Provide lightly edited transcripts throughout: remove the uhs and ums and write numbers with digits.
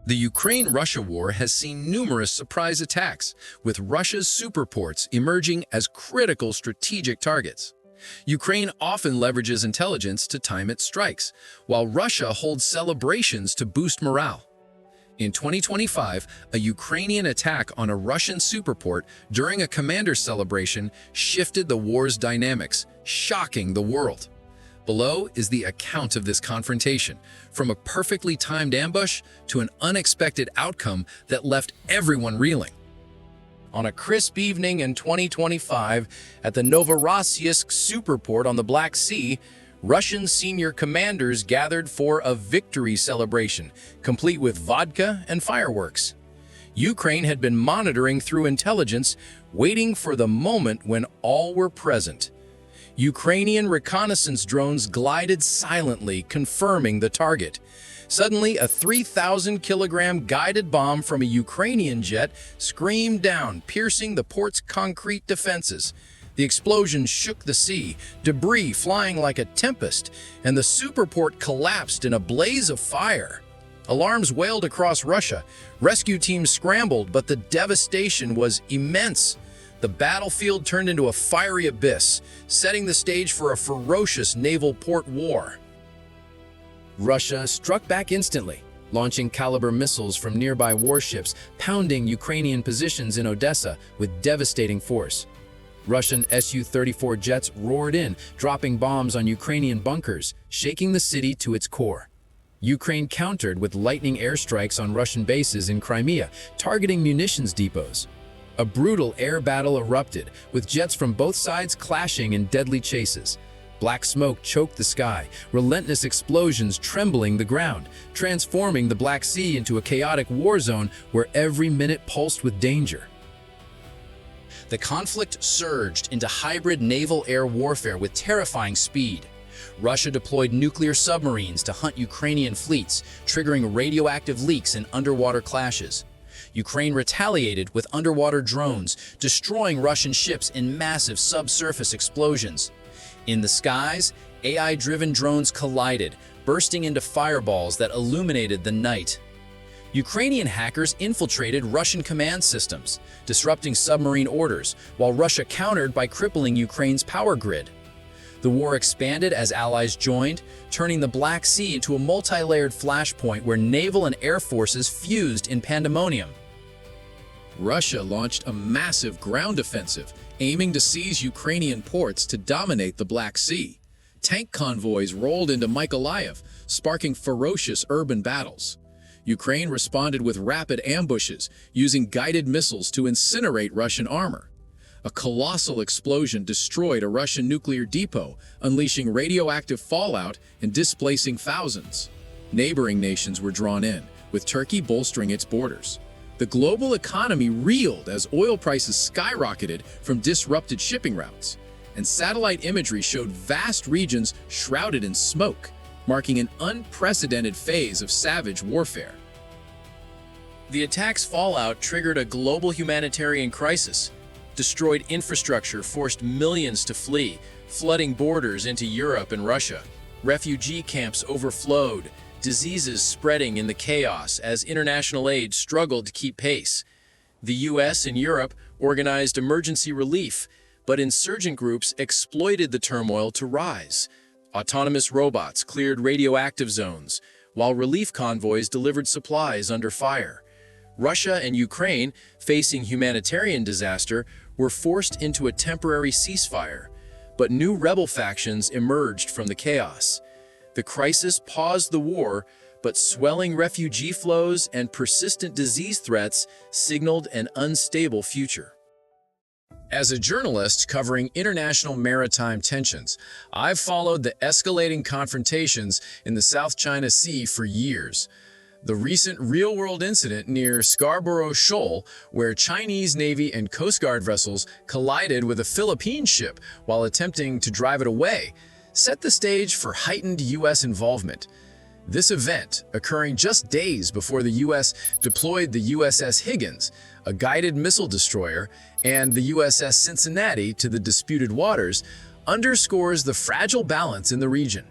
The Ukraine-Russia war has seen numerous surprise attacks, with Russia's superports emerging as critical strategic targets. Ukraine often leverages intelligence to time its strikes, while Russia holds celebrations to boost morale. In 2025, a Ukrainian attack on a Russian superport during a commander celebration shifted the war's dynamics, shocking the world. Below is the account of this confrontation, from a perfectly timed ambush to an unexpected outcome that left everyone reeling. On a crisp evening in 2025, at the Novorossiysk superport on the Black Sea, Russian senior commanders gathered for a victory celebration, complete with vodka and fireworks. Ukraine had been monitoring through intelligence, waiting for the moment when all were present. Ukrainian reconnaissance drones glided silently, confirming the target. Suddenly, a 3,000-kilogram guided bomb from a Ukrainian jet screamed down, piercing the port's concrete defenses. The explosion shook the sea, debris flying like a tempest, and the superport collapsed in a blaze of fire. Alarms wailed across Russia. Rescue teams scrambled, but the devastation was immense. The battlefield turned into a fiery abyss, setting the stage for a ferocious naval port war. Russia struck back instantly, launching Caliber missiles from nearby warships, pounding Ukrainian positions in Odessa with devastating force. Russian Su-34 jets roared in, dropping bombs on Ukrainian bunkers, shaking the city to its core. Ukraine countered with lightning airstrikes on Russian bases in Crimea, targeting munitions depots. A brutal air battle erupted, with jets from both sides clashing in deadly chases. Black smoke choked the sky, relentless explosions trembling the ground, transforming the Black Sea into a chaotic war zone where every minute pulsed with danger. The conflict surged into hybrid naval-air warfare with terrifying speed. Russia deployed nuclear submarines to hunt Ukrainian fleets, triggering radioactive leaks and underwater clashes. Ukraine retaliated with underwater drones, destroying Russian ships in massive subsurface explosions. In the skies, AI-driven drones collided, bursting into fireballs that illuminated the night. Ukrainian hackers infiltrated Russian command systems, disrupting submarine orders, while Russia countered by crippling Ukraine's power grid. The war expanded as allies joined, turning the Black Sea into a multi-layered flashpoint where naval and air forces fused in pandemonium. Russia launched a massive ground offensive, aiming to seize Ukrainian ports to dominate the Black Sea. Tank convoys rolled into Mykolaiv, sparking ferocious urban battles. Ukraine responded with rapid ambushes, using guided missiles to incinerate Russian armor. A colossal explosion destroyed a Russian nuclear depot, unleashing radioactive fallout and displacing thousands. Neighboring nations were drawn in, with Turkey bolstering its borders. The global economy reeled as oil prices skyrocketed from disrupted shipping routes, and satellite imagery showed vast regions shrouded in smoke, marking an unprecedented phase of savage warfare. The attack's fallout triggered a global humanitarian crisis. Destroyed infrastructure forced millions to flee, flooding borders into Europe and Russia. Refugee camps overflowed, diseases spreading in the chaos as international aid struggled to keep pace. The US and Europe organized emergency relief, but insurgent groups exploited the turmoil to rise. Autonomous robots cleared radioactive zones, while relief convoys delivered supplies under fire. Russia and Ukraine, facing humanitarian disaster, were forced into a temporary ceasefire, but new rebel factions emerged from the chaos. The crisis paused the war, but swelling refugee flows and persistent disease threats signaled an unstable future. As a journalist covering international maritime tensions, I've followed the escalating confrontations in the South China Sea for years. The recent real-world incident near Scarborough Shoal, where Chinese Navy and Coast Guard vessels collided with a Philippine ship while attempting to drive it away, set the stage for heightened U.S. involvement. This event, occurring just days before the U.S. deployed the USS Higgins, a guided missile destroyer, and the USS Cincinnati to the disputed waters, underscores the fragile balance in the region.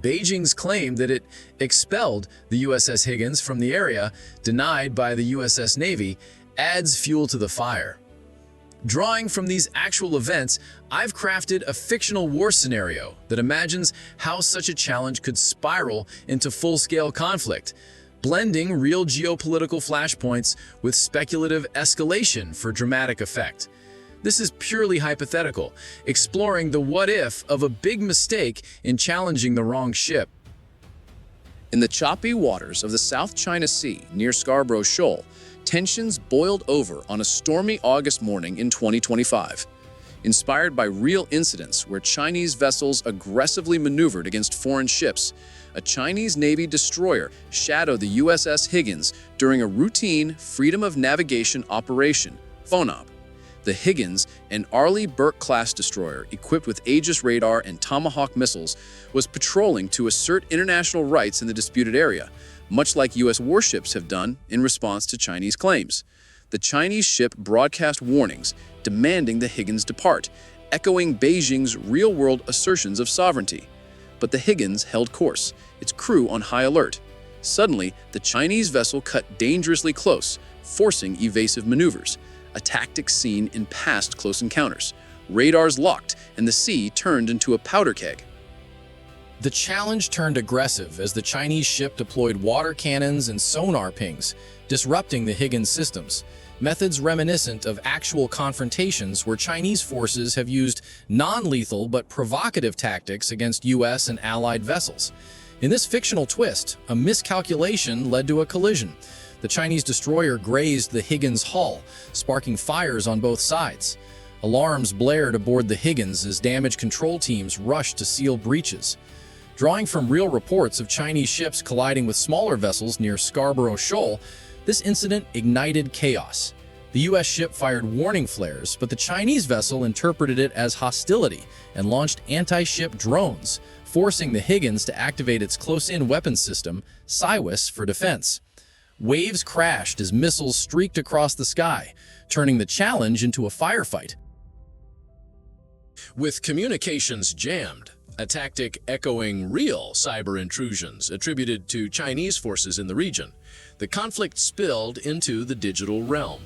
Beijing's claim that it expelled the USS Higgins from the area, denied by the USS Navy, adds fuel to the fire. Drawing from these actual events, I've crafted a fictional war scenario that imagines how such a challenge could spiral into full-scale conflict, blending real geopolitical flashpoints with speculative escalation for dramatic effect. This is purely hypothetical, exploring the what-if of a big mistake in challenging the wrong ship. In the choppy waters of the South China Sea near Scarborough Shoal, tensions boiled over on a stormy August morning in 2025. Inspired by real incidents where Chinese vessels aggressively maneuvered against foreign ships, a Chinese Navy destroyer shadowed the USS Higgins during a routine Freedom of Navigation operation, FONOP. The Higgins, an Arleigh Burke-class destroyer equipped with Aegis radar and Tomahawk missiles, was patrolling to assert international rights in the disputed area, much like U.S. warships have done in response to Chinese claims. The Chinese ship broadcast warnings, demanding the Higgins depart, echoing Beijing's real-world assertions of sovereignty. But the Higgins held course, its crew on high alert. Suddenly, the Chinese vessel cut dangerously close, forcing evasive maneuvers, a tactic seen in past close encounters. Radars locked, and the sea turned into a powder keg. The challenge turned aggressive as the Chinese ship deployed water cannons and sonar pings, disrupting the Higgins systems, methods reminiscent of actual confrontations where Chinese forces have used non-lethal but provocative tactics against U.S. and allied vessels. In this fictional twist, a miscalculation led to a collision. The Chinese destroyer grazed the Higgins hull, sparking fires on both sides. Alarms blared aboard the Higgins as damage control teams rushed to seal breaches. Drawing from real reports of Chinese ships colliding with smaller vessels near Scarborough Shoal, this incident ignited chaos. The U.S. ship fired warning flares, but the Chinese vessel interpreted it as hostility and launched anti-ship drones, forcing the Higgins to activate its close-in weapons system, CIWS, for defense. Waves crashed as missiles streaked across the sky, turning the challenge into a firefight. With communications jammed, a tactic echoing real cyber intrusions attributed to Chinese forces in the region, the conflict spilled into the digital realm.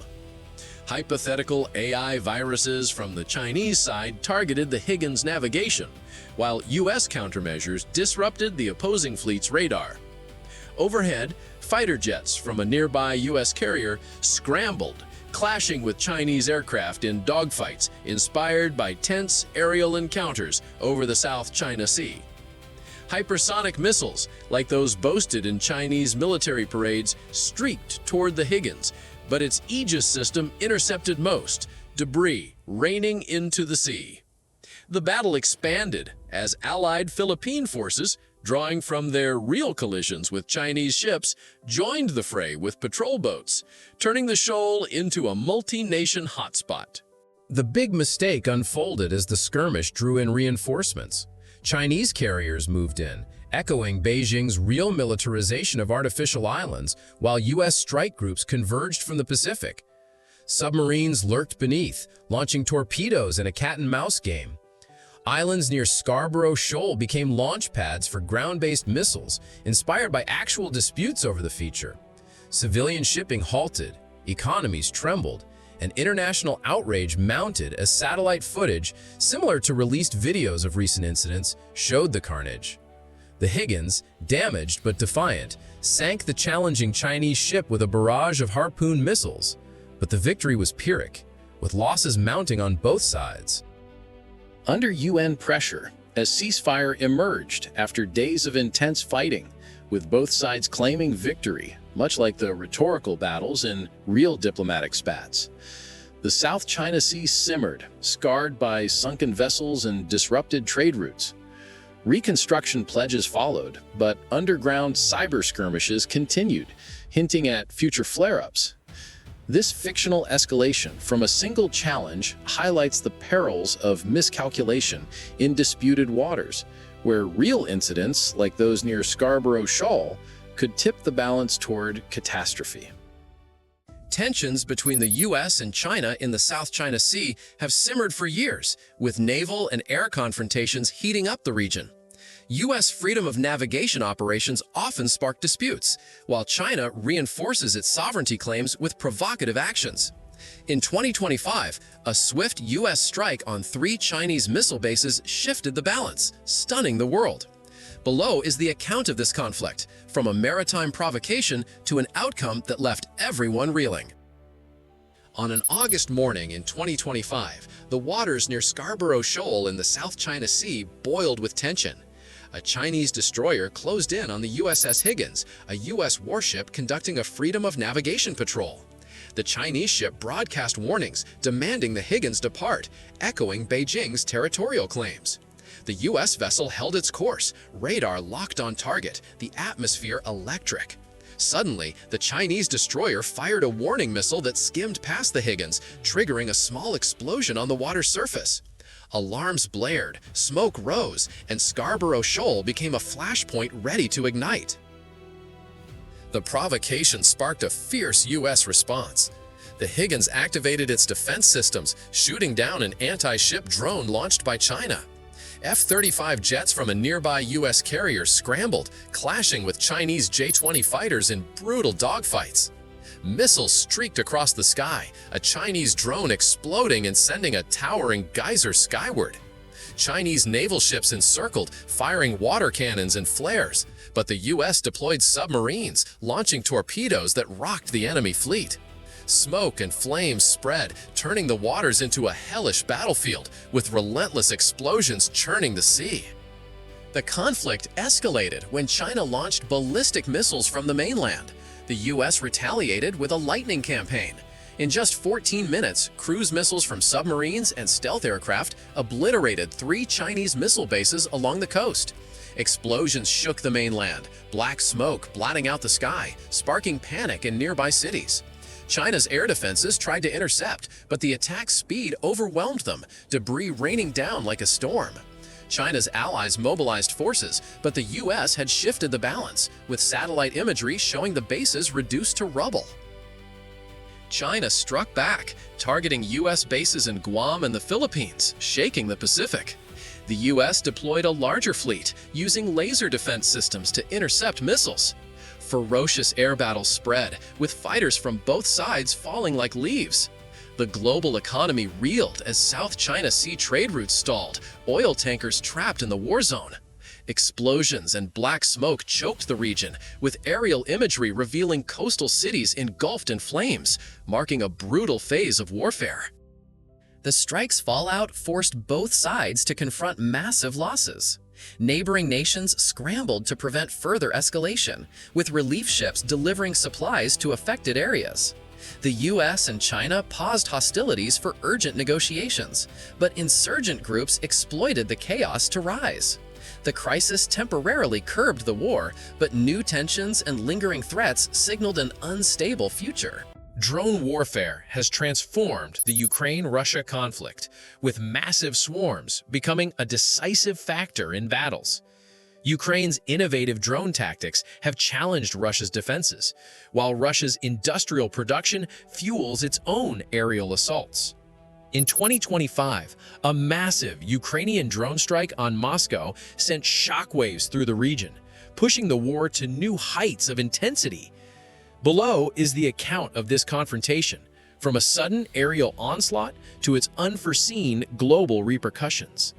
Hypothetical AI viruses from the Chinese side targeted the Higgins navigation, while U.S. countermeasures disrupted the opposing fleet's radar. Overhead, fighter jets from a nearby U.S. carrier scrambled, clashing with Chinese aircraft in dogfights inspired by tense aerial encounters over the South China Sea. Hypersonic missiles, like those boasted in Chinese military parades, streaked toward the Higgins, but its Aegis system intercepted most, debris raining into the sea. The battle expanded as allied Philippine forces, drawing from their real collisions with Chinese ships, joined the fray with patrol boats, turning the shoal into a multi-nation hotspot. The big mistake unfolded as the skirmish drew in reinforcements. Chinese carriers moved in, echoing Beijing's real militarization of artificial islands, while U.S. strike groups converged from the Pacific. Submarines lurked beneath, launching torpedoes in a cat-and-mouse game. Islands near Scarborough Shoal became launch pads for ground-based missiles, inspired by actual disputes over the feature. Civilian shipping halted, economies trembled, and international outrage mounted as satellite footage, similar to released videos of recent incidents, showed the carnage. The Higgins, damaged but defiant, sank the challenging Chinese ship with a barrage of Harpoon missiles. But the victory was Pyrrhic, with losses mounting on both sides. Under UN pressure, a ceasefire emerged after days of intense fighting, with both sides claiming victory, much like the rhetorical battles in real diplomatic spats. The South China Sea simmered, scarred by sunken vessels and disrupted trade routes. Reconstruction pledges followed, but underground cyber skirmishes continued, hinting at future flare-ups. This fictional escalation from a single challenge highlights the perils of miscalculation in disputed waters, where real incidents like those near Scarborough Shoal could tip the balance toward catastrophe. Tensions between the U.S. and China in the South China Sea have simmered for years, with naval and air confrontations heating up the region. U.S. freedom of navigation operations often spark disputes, while China reinforces its sovereignty claims with provocative actions. In 2025, a swift U.S. strike on 3 Chinese missile bases shifted the balance, stunning the world. Below is the account of this conflict, from a maritime provocation to an outcome that left everyone reeling. On an August morning in 2025, the waters near Scarborough Shoal in the South China Sea boiled with tension. A Chinese destroyer closed in on the USS Higgins, a U.S. warship conducting a freedom of navigation patrol. The Chinese ship broadcast warnings demanding the Higgins depart, echoing Beijing's territorial claims. The U.S. vessel held its course, radar locked on target, the atmosphere electric. Suddenly, the Chinese destroyer fired a warning missile that skimmed past the Higgins, triggering a small explosion on the water's surface. Alarms blared, smoke rose, and Scarborough Shoal became a flashpoint ready to ignite. The provocation sparked a fierce U.S. response. The Higgins activated its defense systems, shooting down an anti-ship drone launched by China. F-35 jets from a nearby U.S. carrier scrambled, clashing with Chinese J-20 fighters in brutal dogfights. Missiles streaked across the sky, a Chinese drone exploding and sending a towering geyser skyward. Chinese naval ships encircled, firing water cannons and flares, but the U.S. deployed submarines, launching torpedoes that rocked the enemy fleet. Smoke and flames spread, turning the waters into a hellish battlefield, with relentless explosions churning the sea. The conflict escalated when China launched ballistic missiles from the mainland. The U.S. retaliated with a lightning campaign. In just 14 minutes, cruise missiles from submarines and stealth aircraft obliterated 3 Chinese missile bases along the coast. Explosions shook the mainland, black smoke blotting out the sky, sparking panic in nearby cities. China's air defenses tried to intercept, but the attack's speed overwhelmed them, debris raining down like a storm. China's allies mobilized forces, but the U.S. had shifted the balance, with satellite imagery showing the bases reduced to rubble. China struck back, targeting U.S. bases in Guam and the Philippines, shaking the Pacific. The U.S. deployed a larger fleet, using laser defense systems to intercept missiles. Ferocious air battles spread, with fighters from both sides falling like leaves. The global economy reeled as South China Sea trade routes stalled, oil tankers trapped in the war zone. Explosions and black smoke choked the region, with aerial imagery revealing coastal cities engulfed in flames, marking a brutal phase of warfare. The strike's fallout forced both sides to confront massive losses. Neighboring nations scrambled to prevent further escalation, with relief ships delivering supplies to affected areas. The U.S. and China paused hostilities for urgent negotiations, but insurgent groups exploited the chaos to rise. The crisis temporarily curbed the war, but new tensions and lingering threats signaled an unstable future. Drone warfare has transformed the Ukraine-Russia conflict, with massive swarms becoming a decisive factor in battles. Ukraine's innovative drone tactics have challenged Russia's defenses, while Russia's industrial production fuels its own aerial assaults. In 2025, a massive Ukrainian drone strike on Moscow sent shockwaves through the region, pushing the war to new heights of intensity. Below is the account of this confrontation, from a sudden aerial onslaught to its unforeseen global repercussions.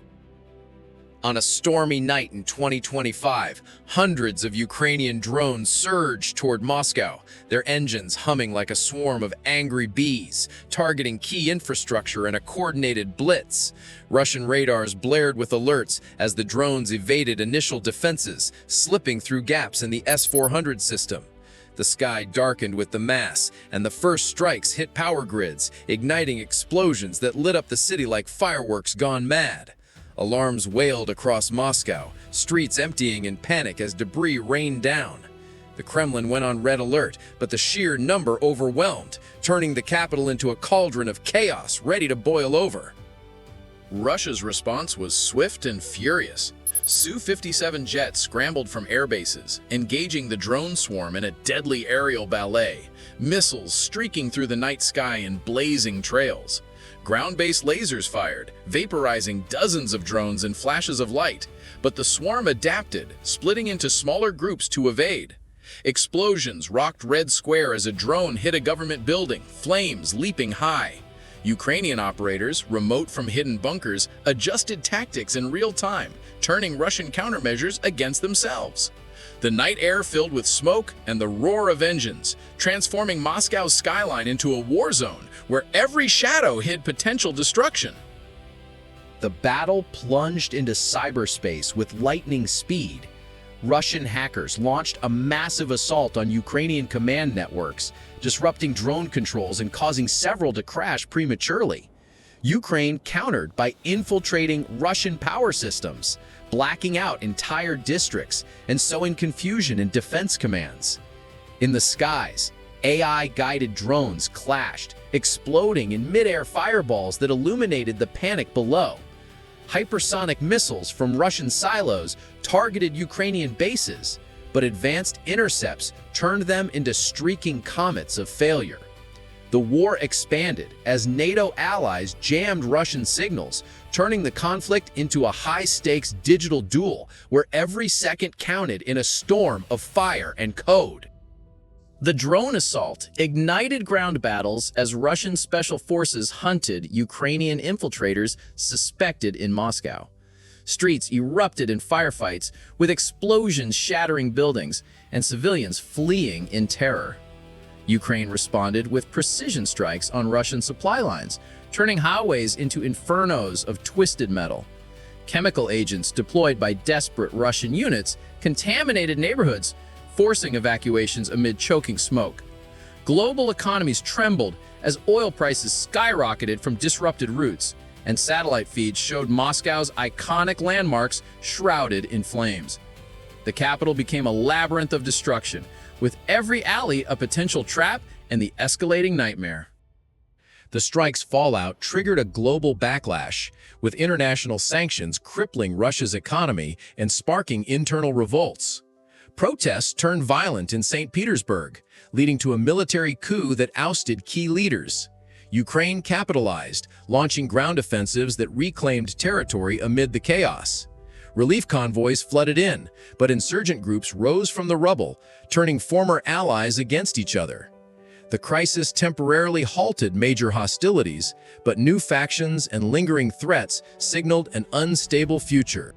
On a stormy night in 2025, hundreds of Ukrainian drones surged toward Moscow, their engines humming like a swarm of angry bees, targeting key infrastructure in a coordinated blitz. Russian radars blared with alerts as the drones evaded initial defenses, slipping through gaps in the S-400 system. The sky darkened with the mass, and the first strikes hit power grids, igniting explosions that lit up the city like fireworks gone mad. Alarms wailed across Moscow, streets emptying in panic as debris rained down. The Kremlin went on red alert, but the sheer number overwhelmed, turning the capital into a cauldron of chaos ready to boil over. Russia's response was swift and furious. Su-57 jets scrambled from air bases, engaging the drone swarm in a deadly aerial ballet, missiles streaking through the night sky in blazing trails. Ground-based lasers fired, vaporizing dozens of drones in flashes of light. But the swarm adapted, splitting into smaller groups to evade. Explosions rocked Red Square as a drone hit a government building, flames leaping high. Ukrainian operators, remote from hidden bunkers, adjusted tactics in real time, turning Russian countermeasures against themselves. The night air filled with smoke and the roar of engines, transforming Moscow's skyline into a war zone where every shadow hid potential destruction. The battle plunged into cyberspace with lightning speed. Russian hackers launched a massive assault on Ukrainian command networks, disrupting drone controls and causing several to crash prematurely. Ukraine countered by infiltrating Russian power systems, blacking out entire districts, and sowing confusion in defense commands. In the skies, AI-guided drones clashed, exploding in mid-air fireballs that illuminated the panic below. Hypersonic missiles from Russian silos targeted Ukrainian bases, but advanced intercepts turned them into streaking comets of failure. The war expanded as NATO allies jammed Russian signals, turning the conflict into a high-stakes digital duel where every second counted in a storm of fire and code. The drone assault ignited ground battles as Russian special forces hunted Ukrainian infiltrators suspected in Moscow. Streets erupted in firefights, with explosions shattering buildings and civilians fleeing in terror. Ukraine responded with precision strikes on Russian supply lines, turning highways into infernos of twisted metal. Chemical agents deployed by desperate Russian units contaminated neighborhoods, forcing evacuations amid choking smoke. Global economies trembled as oil prices skyrocketed from disrupted routes, and satellite feeds showed Moscow's iconic landmarks shrouded in flames. The capital became a labyrinth of destruction, with every alley a potential trap and the escalating nightmare. The strike's fallout triggered a global backlash, with international sanctions crippling Russia's economy and sparking internal revolts. Protests turned violent in St. Petersburg, leading to a military coup that ousted key leaders. Ukraine capitalized, launching ground offensives that reclaimed territory amid the chaos. Relief convoys flooded in, but insurgent groups rose from the rubble, turning former allies against each other. The crisis temporarily halted major hostilities, but new factions and lingering threats signaled an unstable future.